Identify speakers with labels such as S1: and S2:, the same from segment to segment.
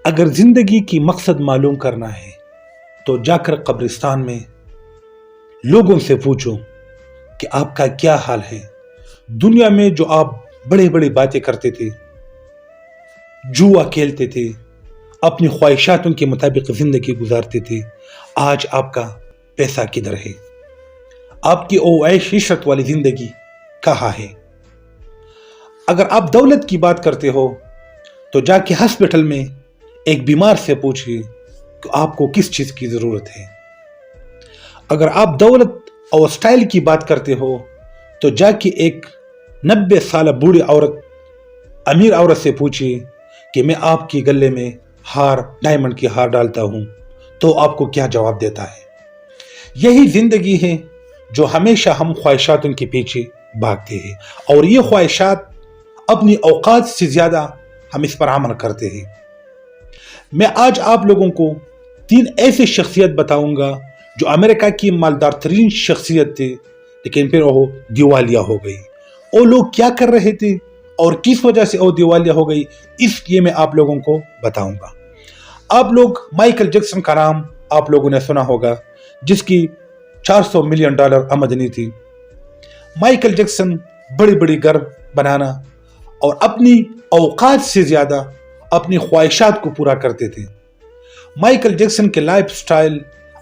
S1: اگر زندگی کی مقصد معلوم کرنا ہے تو جا کر قبرستان میں لوگوں سے پوچھو کہ آپ کا کیا حال ہے۔ دنیا میں جو آپ بڑے بڑی باتیں کرتے تھے، جوا کھیلتے تھے، اپنی خواہشاتوں کے مطابق زندگی گزارتے تھے، آج آپ کا پیسہ کدھر ہے؟ آپ کی عیش عشرت والی زندگی کہاں ہے؟ اگر آپ دولت کی بات کرتے ہو تو جا کے ہاسپٹل میں ایک بیمار سے پوچھئے کہ آپ کو کس چیز کی ضرورت ہے۔ اگر آپ دولت اور سٹائل کی بات کرتے ہو تو جا کے ایک 90 سالہ بوڑھی عورت، امیر عورت سے پوچھئے کہ میں آپ کے گلے میں ڈائمنڈ کی ہار ڈالتا ہوں، تو آپ کو کیا جواب دیتا ہے؟ یہی زندگی ہے جو ہمیشہ ہم خواہشاتوں کے پیچھے بھاگتے ہیں، اور یہ خواہشات اپنی اوقات سے زیادہ ہم اس پر عمل کرتے ہیں۔ میں آج آپ لوگوں کو 3 ایسے شخصیت بتاؤں گا جو امریکہ کی مالدار ترین شخصیت تھے، لیکن پھر وہ دیوالیہ ہو گئی۔ وہ لوگ کیا کر رہے تھے اور کس وجہ سے وہ دیوالیہ ہو گئی، اس لیے میں آپ لوگوں کو بتاؤں گا۔ آپ لوگ مائیکل جیکسن کا نام آپ لوگوں نے سنا ہوگا، جس کی $400 ملین آمدنی تھی۔ مائیکل جیکسن بڑی بڑی گھر بنانا اور اپنی اوقات سے زیادہ اپنی خواہشات کو پورا کرتے تھے۔ مائیکل جیکسن کے لائف سٹائل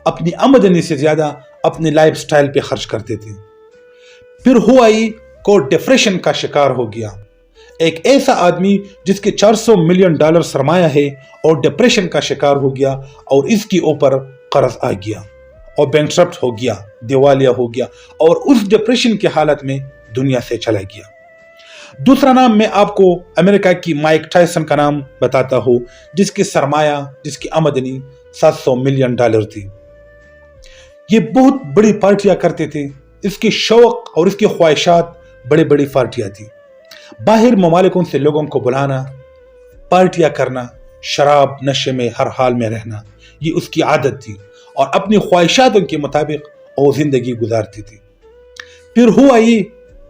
S1: اپنی آمدنی سے زیادہ اپنے لائف سٹائل پہ خرچ کرتے تھے۔ پھر ہوا ہی کو ڈپریشن کا شکار ہو گیا۔ ایک ایسا آدمی جس کے $400 ملین سرمایہ ہے اور ڈپریشن کا شکار ہو گیا، اور اس کے اوپر قرض آ گیا اور بینکرپٹ ہو گیا، دیوالیہ ہو گیا، اور اس ڈپریشن کی حالت میں دنیا سے چلا گیا۔ دوسرا نام میں آپ کو امریکہ کی مائک ٹائسن کا نام بتاتا ہوں، جس کی سرمایہ، جس کی آمدنی $700 ملین تھی۔ یہ بہت بڑی پارٹیاں کرتے تھے، اس کے شوق اور اس کی خواہشات بڑی بڑی پارٹیاں تھی۔ باہر ممالکوں سے لوگوں کو بلانا، پارٹیاں کرنا، شراب نشے میں ہر حال میں رہنا، یہ اس کی عادت تھی، اور اپنی خواہشاتوں کے مطابق وہ زندگی گزارتی تھی۔ پھر ہوا یہ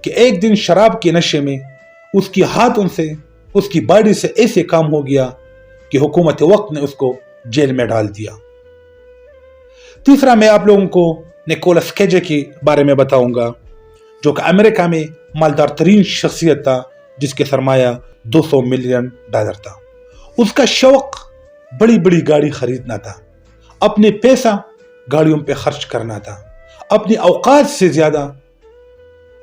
S1: کہ ایک دن شراب کے نشے میں اس کی ہاتھوں سے، اس کی باڈی سے ایسے کام ہو گیا کہ حکومت وقت نے اس کو جیل میں ڈال دیا۔ تیسرا میں آپ لوگوں کو نیکولس کیج کے بارے میں بتاؤں گا، جو کہ امریکہ میں مالدار ترین شخصیت تھا، جس کے سرمایہ $200 ملین تھا۔ اس کا شوق بڑی بڑی گاڑی خریدنا تھا، اپنے پیسہ گاڑیوں پہ خرچ کرنا تھا، اپنی اوقات سے زیادہ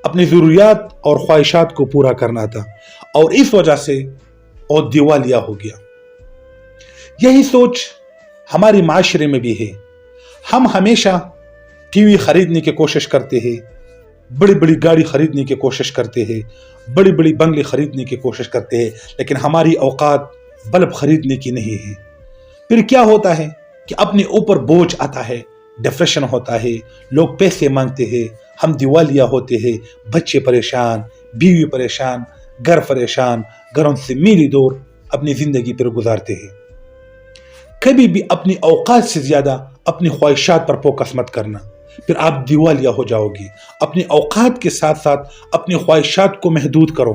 S1: اپنی ضروریات اور خواہشات کو پورا کرنا تھا، اور اس وجہ سے وہ دیوالیہ ہو گیا۔ یہی سوچ ہماری معاشرے میں بھی ہے۔ ہم ہمیشہ ٹی وی خریدنے کی کوشش کرتے ہیں، بڑی بڑی گاڑی خریدنے کی کوشش کرتے ہیں، بڑی بڑی بنگلے خریدنے کی کوشش کرتے ہیں، لیکن ہماری اوقات بلب خریدنے کی نہیں ہے۔ پھر کیا ہوتا ہے کہ اپنے اوپر بوجھ آتا ہے، ڈپریشن ہوتا ہے، لوگ پیسے مانگتے ہیں، ہم دیوالیہ ہوتے ہیں، بچے پریشان، بیوی پریشان، گھر پریشان، گھروں سے میلی دور اپنی زندگی پر گزارتے ہیں۔ کبھی بھی اپنی اوقات سے زیادہ اپنی خواہشات پر فوکس مت کرنا، پھر آپ دیوالیہ ہو جاؤ گی۔ اپنی اوقات کے ساتھ ساتھ اپنی خواہشات کو محدود کرو۔